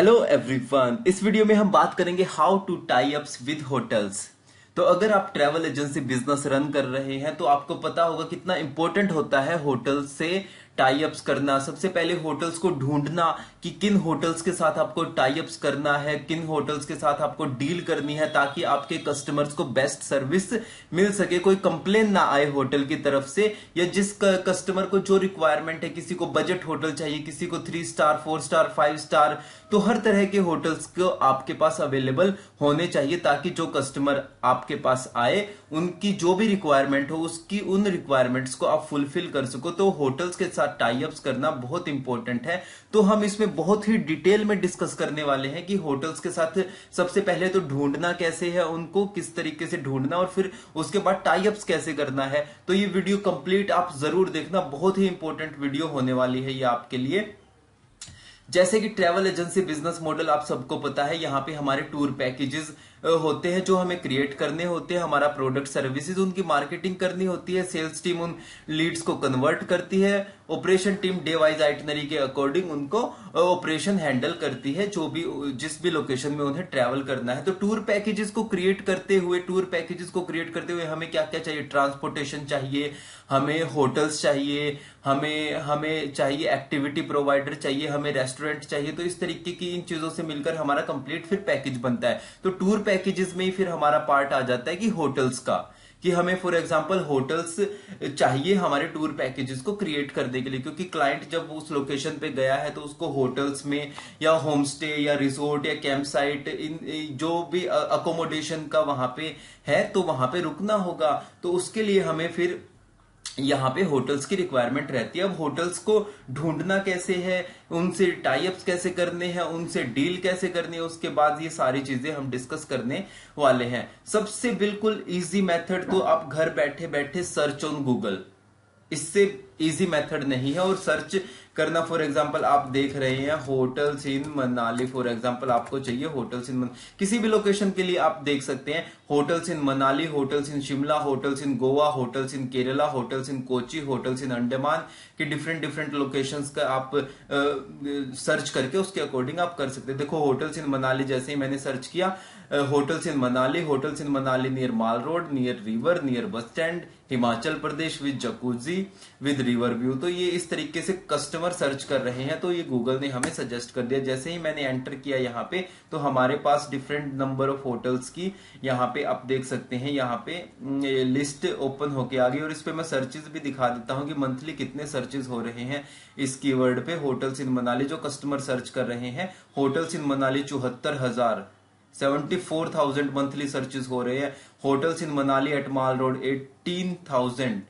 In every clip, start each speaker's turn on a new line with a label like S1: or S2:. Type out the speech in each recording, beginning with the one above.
S1: Hello everyone. इस video में हम बात करेंगे how to tie ups with hotels. तो अगर आप ट्रैवल एजेंसी बिजनेस रन कर रहे हैं तो आपको पता होगा कितना इंपॉर्टेंट होता है होटल से टाई अप्स करना। सबसे पहले होटल्स को ढूंढना कि किन होटल्स के साथ आपको टाई अप्स करना है, किन होटल्स के साथ आपको डील करनी है ताकि आपके कस्टमर्स को बेस्ट सर्विस मिल सके, कोई कंप्लेन ना आए होटल की तरफ से, या जिस कस्टमर को जो रिक्वायरमेंट है, किसी को बजट होटल चाहिए, किसी को 3 स्टार 4 स्टार 5 स्टार, तो हर तरह के होटल्स को आपके पास अवेलेबल होने चाहिए ताकि जो कस्टमर आपके पास आए उनकी जो भी रिक्वायरमेंट हो उसकी उन रिक्वायरमेंट्स को आप फुलफिल कर सको। तो होटल्स के साथ टाई अप्स करना बहुत इंपॉर्टेंट है। तो हम इसमें बहुत ही डिटेल में डिस्कस करने वाले हैं कि होटल्स के साथ सबसे पहले तो ढूंढना कैसे है, उनको किस तरीके से ढूंढना, और फिर उसके बाद टाई अप्स कैसे करना है। तो ये वीडियो कंप्लीट आप जरूर देखना, बहुत ही इंपॉर्टेंट वीडियो होने वाली है ये आपके लिए। जैसे कि ट्रैवल एजेंसी बिजनेस मॉडल आप सबको पता है, यहाँ पे हमारे टूर पैकेजेस होते हैं जो हमें क्रिएट करने होते हैं, हमारा प्रोडक्ट सर्विसेज उनकी मार्केटिंग करनी होती है, सेल्स टीम उन लीड्स को कन्वर्ट करती है, operation team day wise itinerary के अकॉर्डिंग उनको ऑपरेशन हैंडल करती है जो भी जिस भी लोकेशन में उन्हें ट्रैवल करना है। तो टूर पैकेजेस को क्रिएट करते हुए हमें क्या क्या चाहिए? ट्रांसपोर्टेशन चाहिए, हमें होटल्स चाहिए, हमें हमें चाहिए एक्टिविटी प्रोवाइडर चाहिए, हमें रेस्टोरेंट चाहिए। तो इस तरीके की इन चीजों से मिलकर हमारा कंप्लीट फिर पैकेज बनता है। तो टूर पैकेजेस में ही फिर हमारा पार्ट आ जाता है कि होटल्स का, कि हमें फॉर एग्जांपल होटल्स चाहिए हमारे टूर पैकेजेस को क्रिएट करने के लिए, क्योंकि क्लाइंट जब उस लोकेशन पे गया है तो उसको होटल्स में या होम स्टे या रिसोर्ट या कैंप साइट इन जो भी अकोमोडेशन का वहां पे है तो वहां पे रुकना होगा। तो उसके लिए हमें फिर यहाँ पे होटल्स की रिक्वायरमेंट रहती है। अब होटल्स को ढूंढना कैसे है, उनसे टाई अप्स कैसे करने हैं, उनसे डील कैसे करनी है, उसके बाद ये सारी चीजें हम डिस्कस करने वाले हैं। सबसे बिल्कुल इजी मेथड तो आप घर बैठे बैठे सर्च ऑन गूगल, इससे इजी मेथड नहीं है। और सर्च करना, फॉर एग्जांपल आप देख रहे हैं hotels in Manali, for example आपको चाहिए होटल्स इन किसी भी लोकेशन के लिए आप देख सकते हैं होटल्स इन मनाली, होटल्स इन शिमला, होटल्स इन गोवा, होटल्स इन केरला, होटल्स इन कोची, होटल्स इन अंडमान के डिफरेंट डिफरेंट लोकेशंस का आप सर्च करके उसके अकॉर्डिंग आप कर सकते हैं। देखो होटल्स इन मनाली जैसे ही मैंने सर्च किया, hotels in Manali near mall road, near river, near bus stand, Himachal Pradesh with jacuzzi with river view. तो ये इस तरीके से कस्टमर सर्च कर रहे हैं, तो ये गूगल ने हमें सजेस्ट कर दिया। जैसे ही मैंने एंटर किया यहाँ पे तो हमारे पास डिफरेंट नंबर ऑफ होटल्स की यहाँ पे आप देख सकते हैं, यहाँ पे लिस्ट ओपन होके आ गई। और इस पे मैं सर्चेस भी दिखा देता हूँ कि मंथली कितने सर्चेस हो रहे हैं इस कीवर्ड पे। होटल्स इन मनाली जो कस्टमर सर्च कर रहे हैं, होटल्स इन मनाली 74,000 74,000 मंथली सर्चेस हो रहे हैं। होटल्स इन मनाली एट माल रोड 18,000,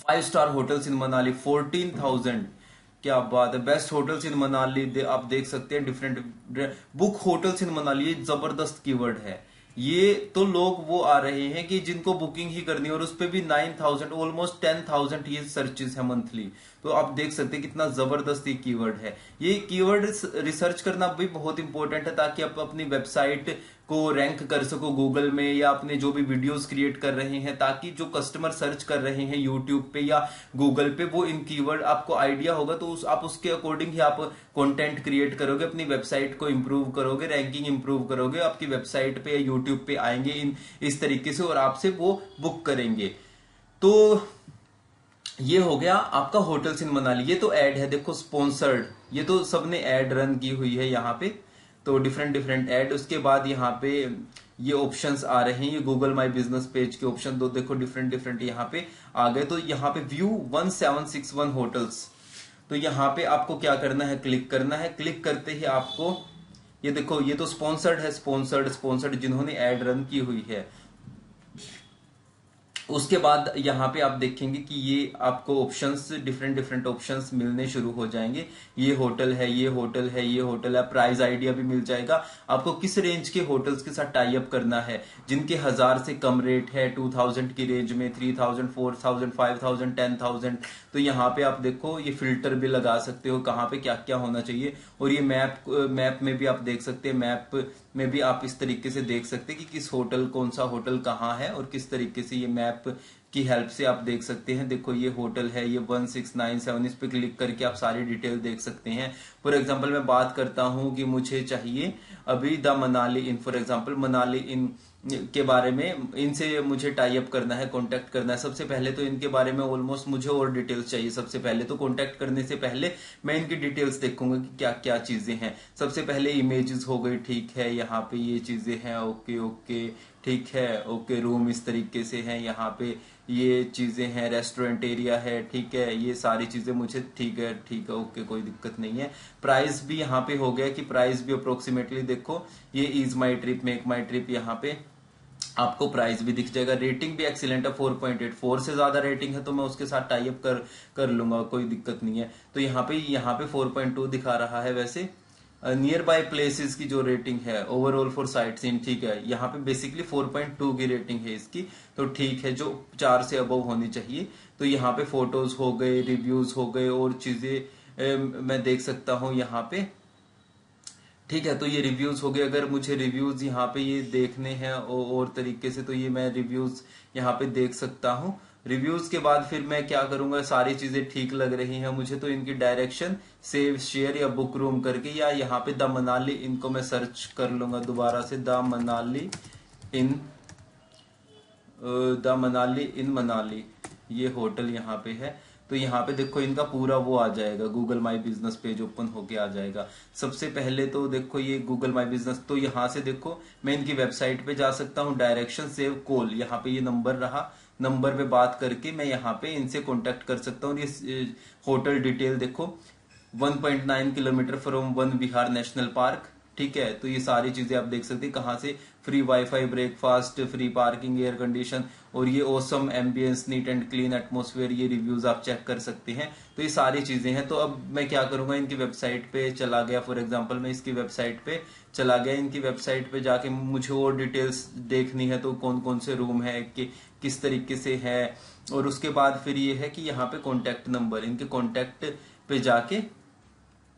S1: 5 स्टार होटल्स इन मनाली 14,000। क्या बात है। बेस्ट होटल्स इन मनाली आप देख सकते हैं डिफरेंट बुक होटल्स इन मनाली, ये जबरदस्त कीवर्ड है। ये तो लोग वो आ रहे हैं कि जिनको बुकिंग ही करनी है, और उस पे भी 9,000, ऑलमोस्ट 10,000 ये सर्चेस है मंथली। तो आप देख सकते हैं कितना जबरदस्त ये कीवर्ड है। ये कीवर्ड रिसर्च करना भी बहुत इंपॉर्टेंट है ताकि आप अपनी वेबसाइट को रैंक कर सको गूगल में, या अपने जो भी वीडियोस क्रिएट कर रहे हैं, ताकि जो कस्टमर सर्च कर रहे हैं यूट्यूब पे या गूगल पे वो इन कीवर्ड आपको आइडिया होगा तो आप उसके अकॉर्डिंग ही आप कंटेंट क्रिएट करोगे, अपनी वेबसाइट को इंप्रूव करोगे, रैंकिंग इंप्रूव करोगे, आपकी वेबसाइट पे या यूट्यूब पे आएंगे इस तरीके से और आपसे वो बुक करेंगे। तो ये हो गया आपका होटल्स इन मनाली। ये तो ऐड है, देखो स्पॉन्सर्ड, ये तो सबने ऐड रन की हुई है यहाँ पे, तो डिफरेंट डिफरेंट ऐड। उसके बाद यहाँ पे ये ऑप्शंस आ रहे हैं, ये गूगल माई बिजनेस पेज के ऑप्शन दो देखो डिफरेंट डिफरेंट यहाँ पे आ गए। तो यहाँ पे व्यू 1761 होटल्स, तो यहाँ पे आपको क्या करना है, क्लिक करना है। क्लिक करते ही आपको ये देखो, ये तो स्पॉन्सर्ड है, स्पॉन्सर्ड जिन्होंने ऐड रन की हुई है। उसके बाद यहाँ पे आप देखेंगे कि ये आपको ऑप्शंस डिफरेंट डिफरेंट ऑप्शंस मिलने शुरू हो जाएंगे। ये होटल है, ये होटल है, ये होटल है, प्राइस आइडिया भी मिल जाएगा आपको किस रेंज के होटल्स के साथ टाई अप करना है, जिनके 1000 से कम रेट है, 2000 की रेंज में, 3000, 4000, 5000, 10,000। तो यहाँ पे आप देखो ये फिल्टर भी लगा सकते हो कहाँ पे क्या क्या होना चाहिए। और ये मैप में भी आप देख सकते हैं, मैप में भी आप इस तरीके से देख सकते हैं कि किस होटल, कौन सा होटल कहाँ है और किस तरीके से ये मैप मैप की हेल्प से आप देख सकते हैं। देखो ये होटल है, ये 1697, इस पे क्लिक करके आप सारी डिटेल देख सकते हैं। फॉर एग्जांपल मैं बात करता हूं कि मुझे चाहिए अभी the Manali inn, for example Manali inn के बारे में, इनसे मुझे टाई अप करना है, कांटेक्ट करना है। सबसे पहले तो इनके बारे में ऑलमोस्ट मुझे और डिटेल्स चाहिए। सबसे पहले तो कांटेक्ट करने से पहले मैं इनकी डिटेल्स देखूंगा कि क्या क्या चीजें हैं। सबसे पहले इमेजेस हो गई, ठीक है, यहाँ पे ये चीजें हैं, ओके ओके ठीक है, ओके रूम इस तरीके से हैं, यहाँ पे ये चीजें हैं, रेस्टोरेंट एरिया है, ठीक है, ये सारी चीजें मुझे ठीक है, ठीक है, ओके कोई दिक्कत नहीं है। प्राइस भी यहाँ पे हो गया कि प्राइस भी अप्रोक्सीमेटली देखो, ये is my trip, make my trip, यहाँ पे आपको प्राइस भी दिख जाएगा। रेटिंग भी एक्सीलेंट है, 4.8, 4 से ज्यादा रेटिंग है तो मैं उसके साथ टाई अप कर लूंगा, कोई दिक्कत नहीं है। तो यहाँ पे 4.2 दिखा रहा है। वैसे नियर बाय प्लेसेस की जो रेटिंग है ओवरऑल फॉर साइट सीन, ठीक है, यहाँ पे बेसिकली 4.2 की रेटिंग है इसकी, तो ठीक है, जो 4 से अबव होनी चाहिए। तो यहाँ पे फोटोज हो गए, रिव्यूज हो गए और चीजें मैं देख सकता हूँ यहाँ पे, ठीक है। तो ये रिव्यूज हो गए। अगर मुझे रिव्यूज यहाँ पे ये देखने हैं और तरीके से, तो ये मैं रिव्यूज यहाँ पे देख सकता हूँ। रिव्यूज के बाद फिर मैं क्या करूंगा, सारी चीजें ठीक लग रही हैं मुझे, तो इनकी डायरेक्शन सेव शेयर या बुक रूम करके, या यहाँ पे द मनाली, इनको मैं सर्च कर लूंगा दोबारा से, द मनाली इन मनाली, ये होटल यहाँ पे है। तो यहाँ पे देखो इनका पूरा वो आ जाएगा, Google my business page open होके आ जाएगा। सबसे पहले तो देखो ये गूगल माई बिजनेस, तो यहाँ से देखो मैं इनकी वेबसाइट पे जा सकता हूँ, डायरेक्शन सेव कॉल, यहाँ पे ये नंबर रहा, नंबर पे बात करके मैं यहाँ पे इनसे कांटेक्ट कर सकता हूँ। ये होटल डिटेल देखो, 1.9 kilometre from one Vihar national park, ठीक है। तो ये सारी चीजें आप देख सकते हैं, कहाँ से free wifi, breakfast, free parking, air condition, और ये awesome ambience, neat and clean atmosphere, ये रिव्यूज आप चेक कर सकते हैं। तो ये सारी चीजें हैं। तो अब मैं क्या करूंगा, इनकी वेबसाइट पे चला गया, फॉर एग्जांपल मैं इसकी वेबसाइट पे चला गया, इनकी वेबसाइट पे जाके मुझे और डिटेल्स देखनी है, तो कौन कौन से रूम है, कि किस तरीके से है, और उसके बाद फिर ये है कि यहाँ पे कॉन्टेक्ट नंबर, इनके कॉन्टेक्ट पे जाके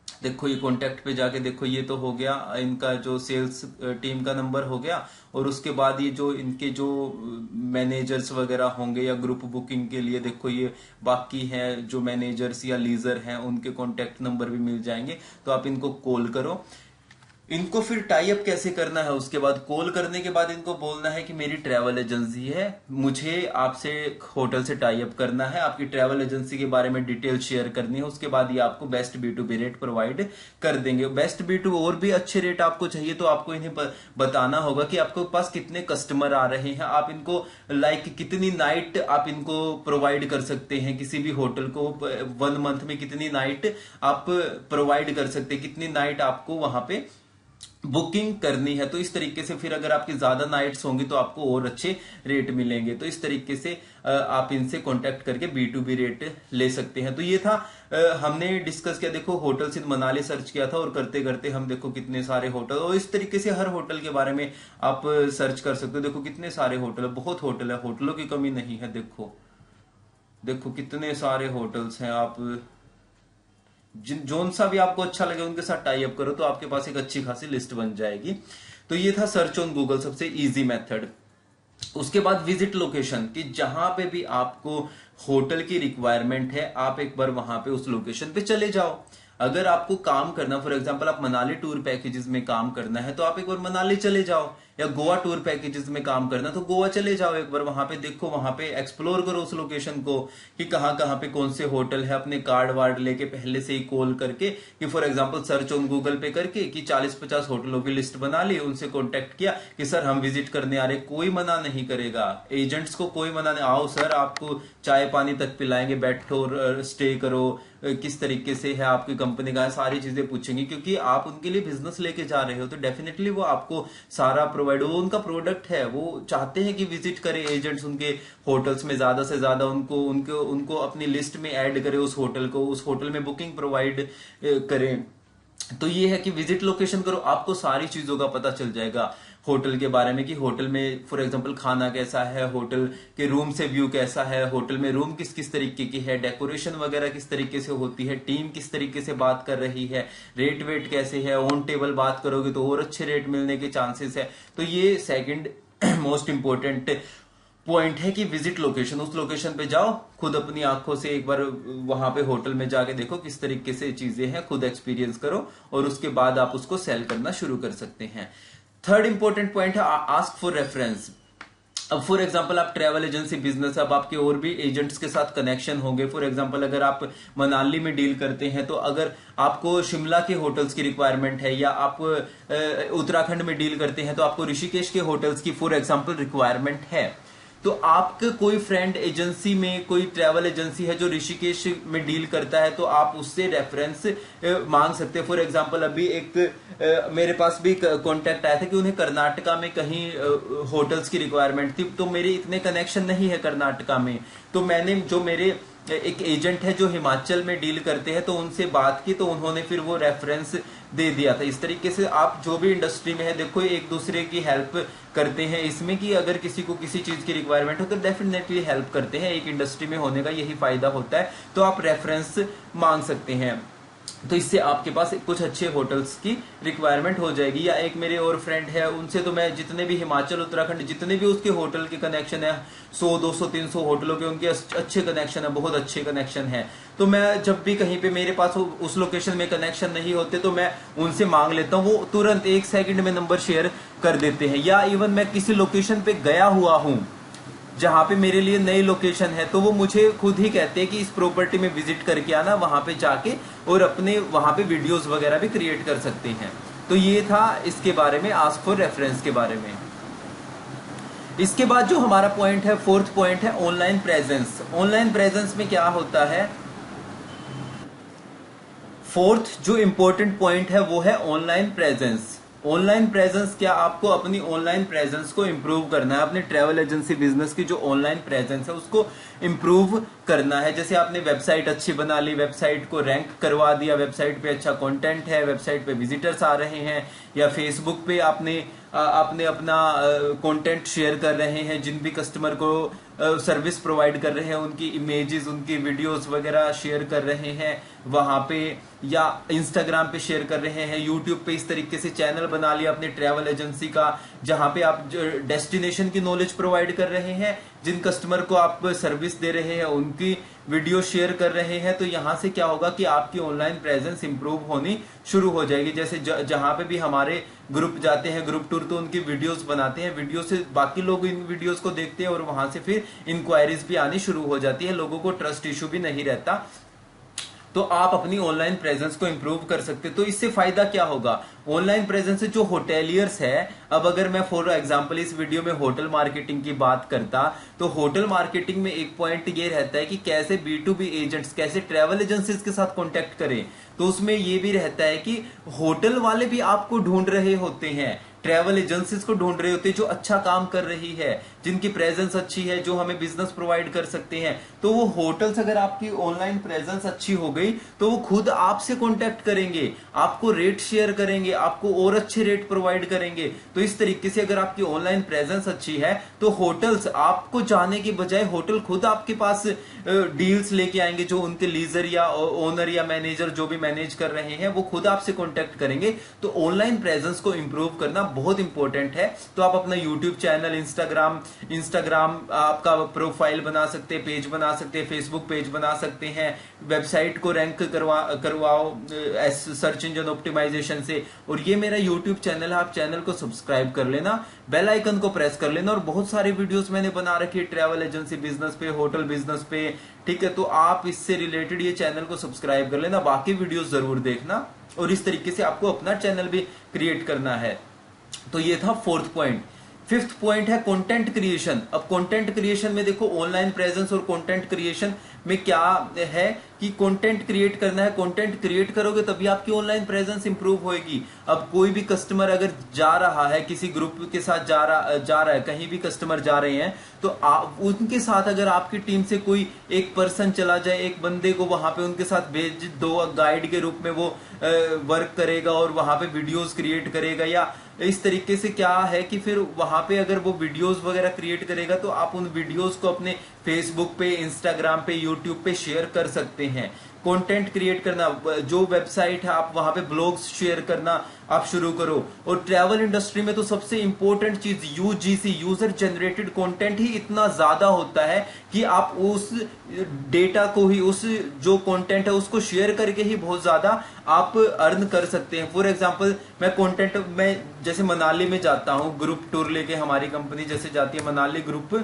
S1: देखो, ये कॉन्टेक्ट पे जाके देखो, ये तो हो गया इनका जो सेल्स टीम का नंबर हो गया, और उसके बाद ये जो इनके जो मैनेजर्स वगैरह होंगे या ग्रुप बुकिंग के लिए, देखो ये बाकी हैं जो मैनेजर्स या लीजर हैं, उनके कॉन्टेक्ट नंबर भी मिल जाएंगे। तो आप इनको कॉल करो। इनको फिर टाई अप कैसे करना है, उसके बाद कॉल करने के बाद इनको बोलना है कि मेरी ट्रैवल एजेंसी है, मुझे आपसे होटल से टाई अप करना है, आपकी ट्रैवल एजेंसी के बारे में डिटेल शेयर करनी है। उसके बाद ये आपको बेस्ट B2B रेट प्रोवाइड कर देंगे। बेस्ट B2 और भी अच्छे रेट आपको चाहिए तो आपको इन्हें बताना होगा कि आपके पास कितने कस्टमर आ रहे हैं, आप इनको कितनी नाइट आप इनको प्रोवाइड कर सकते हैं, किसी भी होटल को 1 मंथ में कितनी नाइट आप प्रोवाइड कर सकते हैं, कितनी नाइट आपको वहां पे बुकिंग करनी है। तो इस तरीके से फिर अगर आपकी ज्यादा नाइट्स होंगी तो आपको और अच्छे रेट मिलेंगे। तो इस तरीके से आप इनसे कांटेक्ट करके B2B रेट ले सकते हैं। तो ये था हमने डिस्कस किया। देखो होटल सिर्फ मनाली सर्च किया था और करते करते हम देखो कितने सारे होटल, और इस तरीके से हर होटल के बारे में आप सर्च कर सकते हो। देखो कितने सारे होटल है, बहुत होटल है, होटलों की कमी नहीं है। देखो देखो कितने सारे होटल्स हैं। आप जोन सा भी आपको अच्छा लगे उनके साथ टाई अप करो तो आपके पास एक अच्छी खासी लिस्ट बन जाएगी। तो ये था सर्च ऑन गूगल, सबसे इजी मेथड। उसके बाद विजिट लोकेशन, कि जहां पे भी आपको होटल की रिक्वायरमेंट है आप एक बार वहां पे उस लोकेशन पे चले जाओ। अगर आपको काम करना, फॉर एग्जांपल आप मनाली टूर पैकेजेस में काम करना है तो आप एक बार मनाली चले जाओ, या गोवा टूर पैकेजेस में काम करना तो गोवा चले जाओ। एक बार वहां पे देखो, वहां पे एक्सप्लोर करो उस लोकेशन को कि कहां कहां पे कौन से होटल है। अपने कार्ड वार्ड लेके पहले से ही कॉल करके, कि for example search on Google पे करके कि 40-50 होटलों की लिस्ट बना ली, उनसे कॉन्टेक्ट किया कि सर हम विजिट करने आ रहे, कोई मना नहीं करेगा। एजेंट्स को कोई मना नहीं, आओ सर आपको चाय पानी तक पिलाएंगे, बैठो स्टे करो, किस तरीके से है आपकी कंपनी का, सारी चीजें पूछेंगे। क्योंकि आप उनके लिए बिजनेस लेके जा रहे हो तो डेफिनेटली वो आपको सारा प्रोवाइड, वो उनका प्रोडक्ट है, वो चाहते हैं कि विजिट करे एजेंट्स उनके होटल्स में, ज्यादा से ज्यादा उनको उनको उनको अपनी लिस्ट में ऐड करे, उस होटल को, उस होटल में बुकिंग प्रोवाइड करें। तो ये है कि विजिट लोकेशन करो, आपको सारी चीजों का पता चल जाएगा होटल के बारे में, कि होटल में फॉर एग्जांपल खाना कैसा है, होटल के रूम से व्यू कैसा है, होटल में रूम किस किस तरीके की है, डेकोरेशन वगैरह किस तरीके से होती है, टीम किस तरीके से बात कर रही है, रेट वेट कैसे है, ऑन टेबल बात करोगे तो और अच्छे रेट मिलने के चांसेस है। तो ये सेकंड मोस्ट इंपोर्टेंट पॉइंट है कि विजिट लोकेशन, उस लोकेशन पे जाओ, खुद अपनी आंखों से एक बार वहां पे होटल में जाके देखो किस तरीके से चीजें हैं, खुद एक्सपीरियंस करो और उसके बाद आप उसको सेल करना शुरू कर सकते हैं। थर्ड इंपॉर्टेंट पॉइंट है आस्क फॉर रेफरेंस। अब फॉर एग्जांपल आप ट्रैवल एजेंसी बिजनेस, अब आपके और भी एजेंट्स के साथ कनेक्शन होंगे। फॉर एग्जांपल अगर आप मनाली में डील करते हैं तो अगर आपको शिमला के होटल्स की रिक्वायरमेंट है, या आप उत्तराखंड में डील करते हैं तो आपको ऋषिकेश के होटल्स की फॉर एग्जांपल रिक्वायरमेंट है, तो आपके कोई फ्रेंड एजेंसी में कोई ट्रैवल एजेंसी है जो ऋषिकेश में डील करता है, तो आप उससे रेफरेंस मांग सकते हैं। फॉर एग्जांपल अभी एक मेरे पास भी कांटेक्ट आया था कि उन्हें कर्नाटका में कहीं होटल्स की रिक्वायरमेंट थी, तो मेरे इतने कनेक्शन नहीं है कर्नाटका में, तो मैंने जो मेरे एक एजेंट है जो हिमाचल में डील करते हैं तो उनसे बात की, तो उन्होंने फिर वो रेफरेंस दे दिया था। इस तरीके से आप जो भी इंडस्ट्री में है देखो एक दूसरे की हेल्प करते हैं इसमें, कि अगर किसी को किसी चीज की रिक्वायरमेंट हो तो डेफिनेटली हेल्प करते हैं। एक इंडस्ट्री में होने का यही फायदा होता है, तो आप रेफरेंस मांग सकते हैं, तो इससे आपके पास कुछ अच्छे होटल्स की रिक्वायरमेंट हो जाएगी। या एक मेरे और फ्रेंड है, उनसे तो मैं जितने भी हिमाचल उत्तराखंड जितने भी उसके होटल के कनेक्शन है 100 200 300 होटलों के उनके अच्छे कनेक्शन है, बहुत अच्छे कनेक्शन है, तो मैं जब भी कहीं पे मेरे पास उस लोकेशन में कनेक्शन नहीं होते तो मैं उनसे मांग लेता हूँ, वो तुरंत 1 सेकंड में नंबर शेयर कर देते हैं। या इवन मैं किसी लोकेशन पे गया हुआ हूँ जहां पे मेरे लिए नई लोकेशन है, तो वो मुझे खुद ही कहते हैं कि इस प्रॉपर्टी में विजिट करके आना, वहां पे जाके और अपने वहां पे वीडियोस वगैरह भी क्रिएट कर सकते हैं। तो ये था इसके बारे में, आस्क फॉर रेफरेंस के बारे में। इसके बाद जो हमारा पॉइंट है, फोर्थ पॉइंट है ऑनलाइन प्रेजेंस। ऑनलाइन प्रेजेंस में क्या होता है, फोर्थ जो इंपॉर्टेंट पॉइंट है वो है ऑनलाइन प्रेजेंस। ऑनलाइन प्रेजेंस क्या, आपको अपनी ऑनलाइन प्रेजेंस को इंप्रूव करना है, अपने ट्रैवल एजेंसी बिजनेस की जो ऑनलाइन प्रेजेंस है उसको इंप्रूव करना है। जैसे आपने वेबसाइट अच्छी बना ली, वेबसाइट को रैंक करवा दिया, वेबसाइट पे अच्छा कंटेंट है, वेबसाइट पे विजिटर्स आ रहे हैं, या फेसबुक पे आपने अपना कंटेंट शेयर कर रहे हैं, जिन भी कस्टमर को सर्विस प्रोवाइड कर रहे हैं उनकी इमेजेस, उनकी वीडियोस वगैरह शेयर कर रहे हैं वहां पे, या इंस्टाग्राम पे शेयर कर रहे हैं, यूट्यूब पे इस तरीके से चैनल बना लिया अपने ट्रैवल एजेंसी का, जहां पे आप डेस्टिनेशन की नॉलेज प्रोवाइड कर रहे हैं, जिन कस्टमर को आप सर्विस दे रहे हैं उनकी वीडियो शेयर कर रहे हैं, तो यहां से क्या होगा कि आपकी ऑनलाइन प्रेजेंस इंप्रूव होनी शुरू हो जाएगी। जैसे जहां पे भी हमारे ग्रुप जाते हैं, ग्रुप टूर, तो उनकी वीडियोस बनाते हैं, वीडियो से बाकी लोग इन वीडियोस को देखते हैं और वहां से फिर इंक्वायरीज भी आनी शुरू हो जाती है, लोगों को ट्रस्ट इशू भी नहीं रहता, तो आप अपनी ऑनलाइन प्रेजेंस को इंप्रूव कर सकते। तो इससे फायदा क्या होगा, ऑनलाइन प्रेजेंस से जो होटेलियर्स है, अब अगर मैं फॉर एग्जांपल इस वीडियो में होटल मार्केटिंग की बात करता, तो होटल मार्केटिंग में एक पॉइंट ये रहता है कि कैसे B2B एजेंट्स, कैसे ट्रैवल एजेंसीज के साथ कांटेक्ट करें, तो उसमें ये भी रहता है कि होटल वाले भी आपको ढूंढ रहे होते हैं, ट्रैवल एजेंसीज को ढूंढ रहे होते हैं जो अच्छा काम कर रही है, जिनकी प्रेजेंस अच्छी है, जो हमें बिजनेस प्रोवाइड कर सकते हैं। तो वो होटल्स, अगर आपकी ऑनलाइन प्रेजेंस अच्छी हो गई तो वो खुद आपसे कांटेक्ट करेंगे, आपको रेट शेयर करेंगे, आपको और अच्छे रेट प्रोवाइड करेंगे। तो इस तरीके से अगर आपकी ऑनलाइन प्रेजेंस अच्छी है तो होटल्स आपको जाने के बजाय होटल खुद आपके पास डील्स लेके आएंगे, जो उनके लीजर या ओनर या मैनेजर जो भी मैनेज कर रहे हैं वो खुद आपसे कांटेक्ट करेंगे। तो ऑनलाइन प्रेजेंस को इंप्रूव करना बहुत इंपॉर्टेंट है। तो आप अपना यूट्यूब चैनल, इंस्टाग्राम आपका प्रोफाइल बना सकते हैं, पेज बना सकते हैं, फेसबुक पेज बना सकते हैं, वेबसाइट को रैंक करवाओ सर्च इंजन ऑप्टिमाइजेशन से। और ये मेरा यूट्यूब चैनल है, आप चैनल को सब्सक्राइब कर लेना, बेल आइकन को प्रेस कर लेना, और बहुत सारे वीडियोस मैंने बना रखी है ट्रैवल एजेंसी बिजनेस पे, होटल बिजनेस पे, ठीक है। तो आप इससे रिलेटेड ये चैनल को सब्सक्राइब कर लेना, बाकी वीडियोस जरूर देखना, और इस तरीके से आपको अपना चैनल भी क्रिएट करना है। तो ये था फोर्थ पॉइंट। फिफ्थ पॉइंट है कंटेंट क्रिएशन। अब कंटेंट क्रिएशन में देखो, ऑनलाइन प्रेजेंस और कंटेंट क्रिएशन में क्या है कि कंटेंट क्रिएट करना है, कंटेंट क्रिएट करोगे तभी आपकी ऑनलाइन प्रेजेंस इंप्रूव होएगी। अब कोई भी कस्टमर अगर जा रहा है, किसी ग्रुप के साथ जा रहा है, कहीं भी कस्टमर जा रहे हैं, तो उनके साथ अगर आपकी टीम से कोई एक पर्सन चला जाए, एक बंदे को वहां पे उनके साथ भेज दो, गाइड के रूप में वो वर्क करेगा और वहां पे वीडियोस क्रिएट करेगा, या इस तरीके से क्या है कि फिर वहां पे अगर वो वीडियोस वगैरह क्रिएट करेगा तो आप उन वीडियोस को अपने फेसबुक पे, इंस्टाग्राम पे, यूट्यूब पे शेयर कर सकते हैं। कंटेंट क्रिएट करना, जो वेबसाइट है आप वहां पे ब्लॉग्स शेयर करना आप शुरू करो। और ट्रैवल इंडस्ट्री में तो सबसे इंपॉर्टेंट चीज यूजीसी, यूजर जनरेटेड कंटेंट ही इतना ज्यादा होता है कि आप उस डेटा को ही, उस जो कंटेंट है उसको शेयर करके ही बहुत ज्यादा आप अर्न कर सकते हैं। फॉर एग्जांपल मैं कंटेंट में जैसे मनाली में जाता हूं, ग्रुप टूर लेके हमारी कंपनी जैसे जाती है मनाली ग्रुप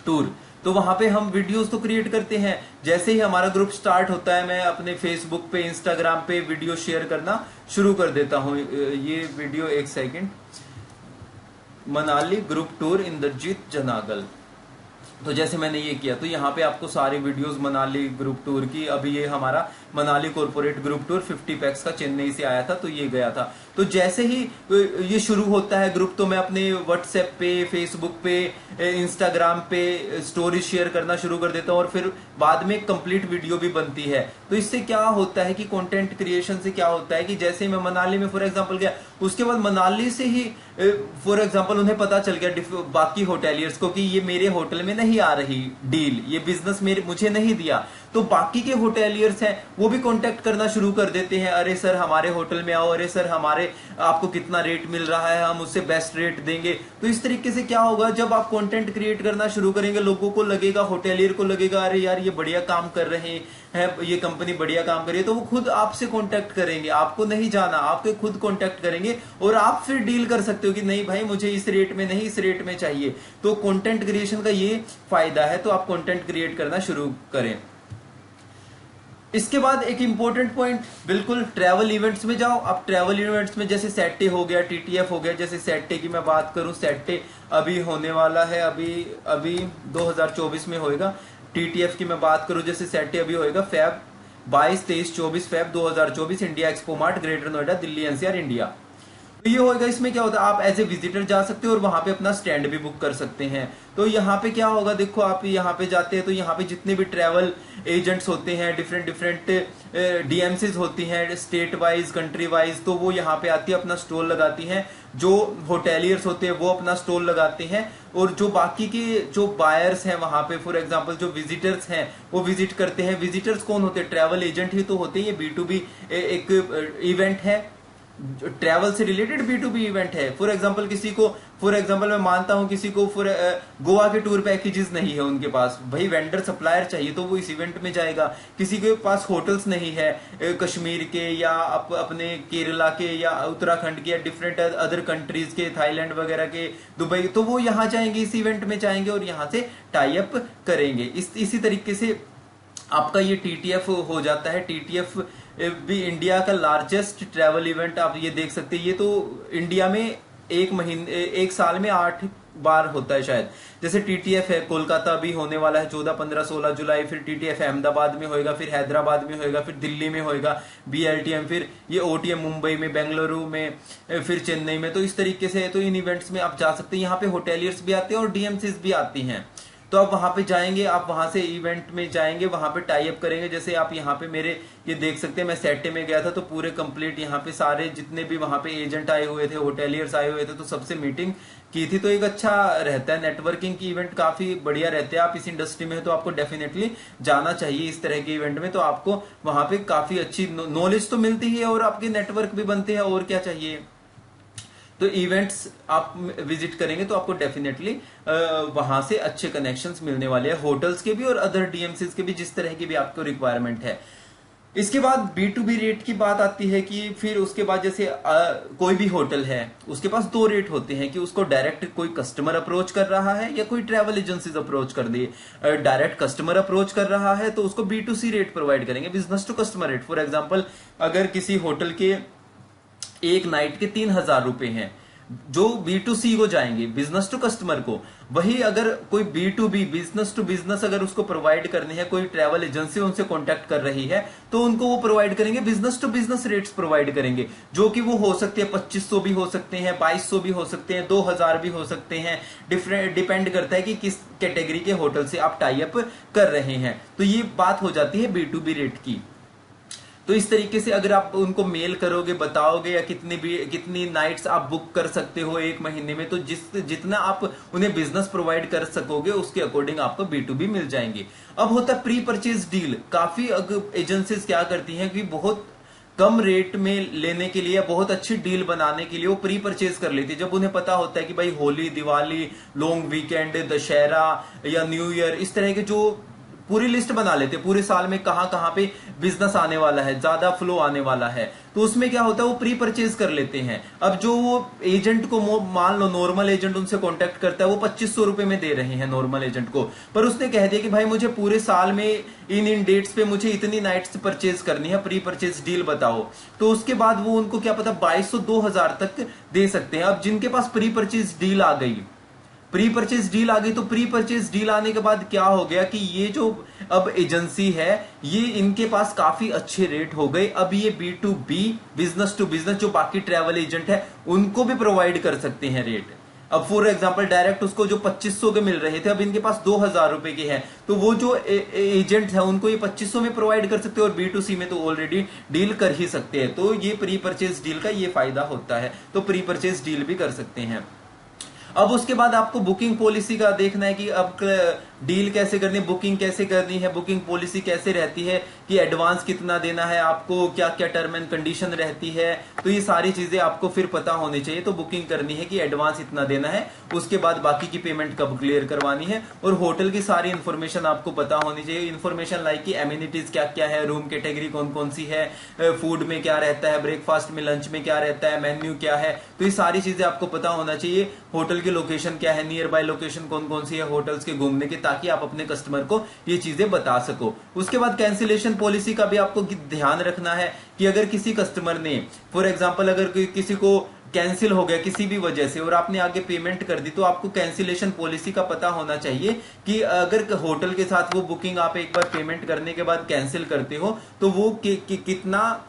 S1: टूर, तो वहां पे हम वीडियोस तो क्रिएट करते हैं। जैसे ही हमारा ग्रुप स्टार्ट होता है मैं अपने फेसबुक पे, इंस्टाग्राम पे वीडियो शेयर करना शुरू कर देता हूं। ये वीडियो, एक second, Manali group tour Indrajit Janagal. तो जैसे मैंने ये किया तो यहाँ पे आपको सारे वीडियोस मनाली ग्रुप टूर की, अभी ये हमारा Manali corporate group tour 50 PACS का चेन्नई से आया था तो ये गया था। तो जैसे ही ये शुरू होता है ग्रुप, तो मैं अपने व्हाट्सएप पे, फेसबुक पे, इंस्टाग्राम पे स्टोरी शेयर करना शुरू कर देता हूँ और फिर बाद में कंप्लीट वीडियो भी बनती है। तो इससे क्या होता है कि कंटेंट क्रिएशन से क्या होता है कि जैसे मैं मनाली में फॉर एग्जांपल गया, उसके बाद मनाली से ही फॉर एग्जांपल उन्हें पता चल गया बाकी होटेलियर्स को कि ये मेरे होटल में नहीं आ रही डील, ये बिजनेस मुझे नहीं दिया, तो बाकी के होटेलियर्स हैं वो भी कांटेक्ट करना शुरू कर देते हैं। अरे सर हमारे होटल में आओ, अरे सर हमारे आपको कितना रेट मिल रहा है, हम उससे बेस्ट रेट देंगे। तो इस तरीके से क्या होगा, जब आप कंटेंट क्रिएट करना शुरू करेंगे, लोगों को लगेगा, होटेलियर को लगेगा अरे यार ये बढ़िया काम कर रहे हैं, ये कंपनी बढ़िया काम कर रही है, तो वो खुद आपसे कांटेक्ट करेंगे, आपको नहीं जाना, आपके खुद कांटेक्ट करेंगे और आप फिर डील कर सकते हो कि नहीं भाई मुझे इस रेट में नहीं, इस रेट में चाहिए। तो कंटेंट क्रिएशन का ये फायदा है, तो आप कंटेंट क्रिएट करना शुरू करें। इसके बाद एक इंपॉर्टेंट पॉइंट, बिल्कुल ट्रैवल इवेंट्स में जाओ। अब ट्रैवल इवेंट्स में जैसे सेट्टे हो गया, टीटीएफ हो गया, जैसे सेट्टे की मैं बात करूं, सेट्टे अभी होने वाला है, अभी 2024 में होएगा। टीटीएफ की मैं बात करूं, जैसे सेट्टे अभी होएगा Feb 22, 23, 24 Feb 2024, India expo mart, greater Noida, Delhi NCR, India. तो ये होगा, इसमें क्या होता है आप एज ए विजिटर जा सकते हो और वहां पे अपना स्टैंड भी बुक कर सकते हैं। तो यहाँ पे क्या होगा, देखो आप यहाँ पे जाते हैं तो यहाँ पे जितने भी ट्रैवल एजेंट्स होते हैं, डिफरेंट डीएमसीज होती हैं, स्टेट वाइज, कंट्री वाइज, तो वो यहाँ पे आती है, अपना स्टॉल लगाती हैं। जो होटेलियर्स होते हैं वो अपना स्टॉल लगाते हैं और जो बाकी के जो बायर्स हैं वहां पे, फॉर एग्जांपल जो विजिटर्स हैं वो विजिट करते हैं। विजिटर्स कौन होते हैं, ट्रैवल एजेंट ही तो होते हैं। ये B2B एक इवेंट है, ट्रैवल से रिलेटेड B2B इवेंट है। फॉर एग्जांपल किसी को, फॉर एग्जांपल मैं मानता हूं किसी को गोवा के टूर पैकेजेस नहीं है उनके पास, भाई वेंडर सप्लायर चाहिए तो वो इस इवेंट में जाएगा। किसी के पास होटल्स नहीं है कश्मीर के या अपने केरला के या उत्तराखंड के या डिफरेंट अदर कंट्रीज के, थाईलैंड वगैरह के, दुबई, तो वो यहां जाएंगे, इस इवेंट में जाएंगे और यहां से टाई अप करेंगे। इसी तरीके से आपका ये टीटीएफ हो जाता है। टीटीएफ भी इंडिया का लार्जेस्ट ट्रैवल इवेंट आप ये देख सकते हैं। ये तो इंडिया में एक साल में 8 बार होता है शायद। जैसे टीटीएफ है कोलकाता भी होने वाला है 14, 15, 16 जुलाई, फिर टीटीएफ अहमदाबाद में होएगा, फिर हैदराबाद में होएगा, फिर दिल्ली में होएगा BLTM, फिर ये OTM मुंबई में, बेंगलुरु में, फिर चेन्नई में। तो इस तरीके से तो इन इवेंट्स में आप जा सकते हैं। यहाँ पे होटेलियर्स भी आते हैं और DMCs भी आती हैं। तो आप वहां पे जाएंगे, आप वहां से इवेंट में जाएंगे, वहां पे टाई अप करेंगे। जैसे आप यहाँ पे मेरे ये देख सकते हैं, मैं सेट्टे में गया था तो पूरे कंप्लीट यहाँ पे सारे जितने भी वहां पे एजेंट आए हुए थे, होटेलियर्स आए हुए थे, तो सबसे मीटिंग की थी। तो एक अच्छा रहता है, नेटवर्किंग की इवेंट काफी बढ़िया रहते हैं। आप इस इंडस्ट्री में है तो आपको डेफिनेटली जाना चाहिए इस तरह के इवेंट में। तो आपको वहां पे काफी अच्छी नॉलेज तो मिलती है और आपके नेटवर्क भी बनते हैं, और क्या चाहिए। तो इवेंट्स आप विजिट करेंगे तो आपको डेफिनेटली वहां से अच्छे कनेक्शंस मिलने वाले हैं, होटल्स के भी और अदर डीएमसीज के भी, जिस तरह की भी आपको रिक्वायरमेंट है। इसके बाद B2B रेट की बात आती है कि फिर उसके बाद जैसे कोई भी होटल है उसके पास 2 रेट होते हैं कि उसको डायरेक्ट कोई कस्टमर अप्रोच कर रहा है या कोई ट्रैवल एजेंसीज अप्रोच कर दी। डायरेक्ट कस्टमर अप्रोच कर रहा है तो उसको B2C रेट प्रोवाइड करेंगे, business to customer rate. For example अगर किसी होटल के एक नाइट के 3,000 रुपए हैं जो B2C को जाएंगे, बिजनेस टू कस्टमर को, वही अगर कोई B2B, बिजनेस टू बिजनेस अगर उसको प्रोवाइड करने हैं, कोई ट्रैवल एजेंसी उनसे कांटेक्ट कर रही है तो उनको वो प्रोवाइड करेंगे, business to business rates provide करेंगे, जो कि वो हो सकते हैं 2500 भी हो सकते हैं, 2200 भी हो सकते हैं, 2000 भी हो सकते हैं। डिफरेंट डिपेंड करता है कि किस कैटेगरी के होटल से आप टाई अप कर रहे हैं। तो ये बात हो जाती है B2B रेट की। तो इस तरीके से अगर आप उनको मेल करोगे, बताओगे या कितनी नाइट्स आप बुक कर सकते हो एक महीने में, तो जितना आप उन्हें बिजनेस प्रोवाइड कर सकोगे उसके अकॉर्डिंग आपको B2B मिल जाएंगे। अब होता है प्री परचेज डील। काफी एजेंसीज क्या करती हैं कि बहुत कम रेट में लेने के लिए, बहुत अच्छी डील बनाने के लिए वो प्री परचेज कर लेती है। जब उन्हें पता होता है कि भाई होली, दिवाली, लॉन्ग वीकेंड, दशहरा या न्यू ईयर, इस तरह के जो पूरी लिस्ट बना लेते हैं पूरे साल में कहां कहां पे बिजनेस आने वाला है, ज्यादा फ्लो आने वाला है, तो उसमें क्या होता है वो प्री परचेज कर लेते हैं। अब जो वो एजेंट को, मान लो नॉर्मल एजेंट उनसे कांटेक्ट करता है, वो 2500 रुपए में दे रहे हैं नॉर्मल एजेंट को, पर उसने कह दिया कि भाई मुझे पूरे साल में इन डेट्स पे मुझे इतनी नाइट्स परचेज करनी है, प्री परचेज डील बताओ। तो उसके बाद वो उनको क्या पता 2200-2000 तक दे सकते हैं। अब जिनके पास प्री परचेज डील आ गई, तो प्री परचेज डील आने के बाद क्या हो गया कि ये जो अब एजेंसी है, ये इनके पास काफी अच्छे रेट हो गए। अब ये B2B, बिजनेस टू बिजनेस, जो बाकी ट्रैवल एजेंट है उनको भी प्रोवाइड कर सकते हैं रेट। अब फॉर एग्जांपल डायरेक्ट उसको जो 2500 के मिल रहे थे, अब इनके पास 2000 रुपए के हैं, तो वो जो एजेंट है उनको ये 2500 में प्रोवाइड कर सकते हैं, और B2C में तो ऑलरेडी डील कर ही सकते हैं। तो ये प्री परचेज डील का ये फायदा होता है, तो प्री परचेज डील भी कर सकते हैं। अब उसके बाद आपको बुकिंग पॉलिसी का देखना है कि अब डील कैसे करनी है, बुकिंग कैसे करनी है, बुकिंग पॉलिसी कैसे रहती है, कि एडवांस कितना देना है आपको, क्या क्या टर्म एंड कंडीशन रहती है, तो ये सारी चीजें आपको फिर पता होनी चाहिए। तो बुकिंग करनी है कि एडवांस इतना देना है, उसके बाद बाकी की पेमेंट कब क्लियर करवानी है, और होटल की सारी इंफॉर्मेशन आपको पता होनी चाहिए। इंफॉर्मेशन लाइक कि एमिनिटीज क्या क्या है, रूम कैटेगरी कौन कौन सी है, फूड में क्या रहता है, ब्रेकफास्ट में, लंच में क्या रहता है, मेन्यू क्या है, तो ये सारी चीजें आपको पता होना चाहिए। होटल की लोकेशन क्या है, नियर बाय लोकेशन कौन कौन सी है होटल्स के घूमने की, ताकि आप अपने कस्टमर को ये चीजें बता सको। उसके बाद कैंसिलेशन पॉलिसी का भी आपको ध्यान रखना है कि अगर किसी कस्टमर ने, फॉर एग्जांपल अगर किसी को कैंसिल हो गया किसी भी वजह से और आपने आगे पेमेंट कर दी, तो आपको कैंसिलेशन पॉलिसी का पता होना चाहिए कि अगर होटल के साथ वो बुकिंग आप एक बार पेमेंट करने के बाद कैंसिल करते हो, तो वो कितना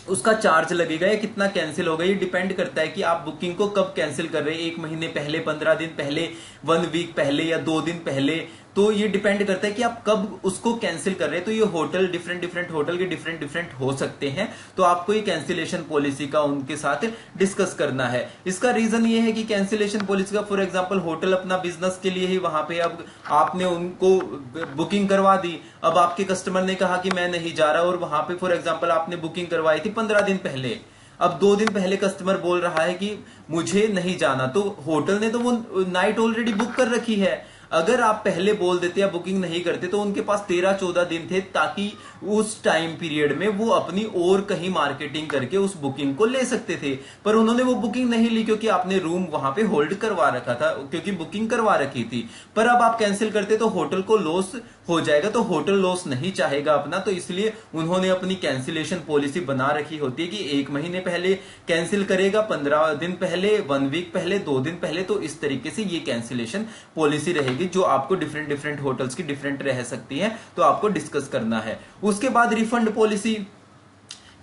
S1: उसका चार्ज लगेगा या कितना कैंसिल होगा। ये डिपेंड करता है कि आप बुकिंग को कब कैंसिल कर रहे हैं, 1 महीने पहले, 15 दिन पहले, 1 वीक पहले या 2 दिन पहले। तो ये डिपेंड करता है कि आप कब उसको कैंसिल कर रहे हैं। तो ये होटल डिफरेंट होटल के डिफरेंट हो सकते हैं, तो आपको ये कैंसिलेशन पॉलिसी का उनके साथ डिस्कस करना है। इसका रीजन ये है कि कैंसिलेशन पॉलिसी का, फॉर एग्जांपल होटल अपना बिजनेस के लिए ही वहां पे, अब आपने उनको बुकिंग करवा दी, अब आपके कस्टमर ने कहा कि मैं नहीं जा रहा, और वहां पे फॉर एग्जांपल आपने बुकिंग करवाई थी 15 दिन पहले, अब 2 दिन पहले कस्टमर बोल रहा है कि मुझे नहीं जाना, तो होटल ने तो वो नाइट ऑलरेडी बुक कर रखी है। अगर आप पहले बोल देते या बुकिंग नहीं करते, तो उनके पास 13-14 दिन थे, ताकि उस टाइम पीरियड में वो अपनी और कहीं मार्केटिंग करके उस बुकिंग को ले सकते थे। पर उन्होंने वो बुकिंग नहीं ली, क्योंकि आपने रूम वहां पे होल्ड करवा रखा था, क्योंकि बुकिंग करवा रखी थी। पर अब आप कैंसिल करते तो होटल को लॉस हो जाएगा, तो होटल लॉस नहीं चाहेगा अपना, तो इसलिए उन्होंने अपनी कैंसिलेशन पॉलिसी बना रखी होती है कि 1 महीने पहले कैंसिल करेगा, 15 दिन पहले, 1 वीक पहले, 2 दिन पहले। तो इस तरीके से ये कैंसिलेशन पॉलिसी रहेगी, जो आपको डिफरेंट होटल्स की डिफरेंट रह सकती है, तो आपको डिस्कस करना है। उसके बाद रिफंड पॉलिसी,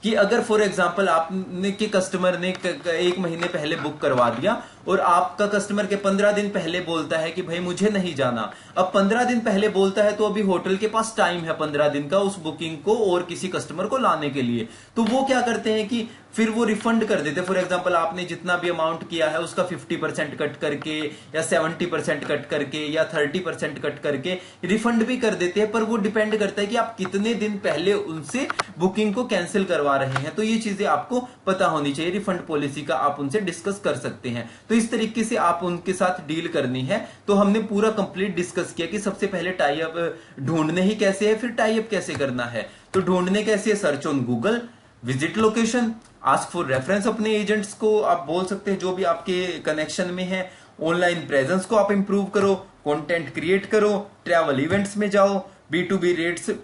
S1: कि अगर फॉर एग्जांपल आपने के कस्टमर ने 1 महीने पहले बुक करवा दिया, और आपका कस्टमर के 15 दिन पहले बोलता है कि भाई मुझे नहीं जाना। अब 15 दिन पहले बोलता है, तो अभी होटल के पास टाइम है 15 दिन का उस बुकिंग को और किसी कस्टमर को लाने के लिए। तो वो क्या करते हैं कि फिर वो रिफंड कर देते। फॉर एग्जांपल आपने जितना भी अमाउंट किया है उसका 50% कट करके, या 70% कट करके, या 30% कट करके रिफंड भी कर देते हैं। पर वो डिपेंड करता है कि आप कितने दिन पहले उनसे बुकिंग को कैंसिल करवा रहे हैं। तो ये चीजें आपको पता होनी चाहिए। रिफंड पॉलिसी का आप उनसे डिस्कस कर सकते हैं। तो इस तरीके से आप उनके साथ डील करनी है। तो हमने पूरा कंप्लीट डिस्कस किया कि सबसे पहले टाई अप ढूंढने ही कैसे है, फिर टाई अप कैसे करना है। तो ढूंढने कैसे, search on Google, visit location, ask for reference अपने एजेंट्स को आप बोल सकते हैं जो भी आपके कनेक्शन में है। ऑनलाइन प्रेजेंस को आप इंप्रूव करो, कंटेंट क्रिएट करो, ट्रैवल इवेंट्स में जाओ, B2B रेट्स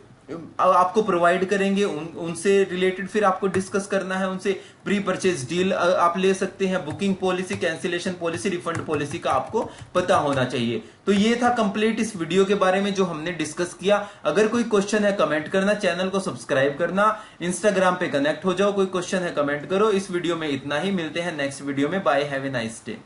S1: आपको प्रोवाइड करेंगे, उनसे रिलेटेड फिर आपको डिस्कस करना है। उनसे प्री परचेज डील आप ले सकते हैं। Booking policy, cancellation policy, refund policy का आपको पता होना चाहिए। तो ये था कंप्लीट इस वीडियो के बारे में जो हमने डिस्कस किया। अगर कोई क्वेश्चन है कमेंट करना, चैनल को सब्सक्राइब करना, इंस्टाग्राम पे कनेक्ट हो जाओ, कोई क्वेश्चन है कमेंट करो। इस वीडियो में इतना ही, मिलते हैं नेक्स्ट वीडियो में। Bye, have a nice day.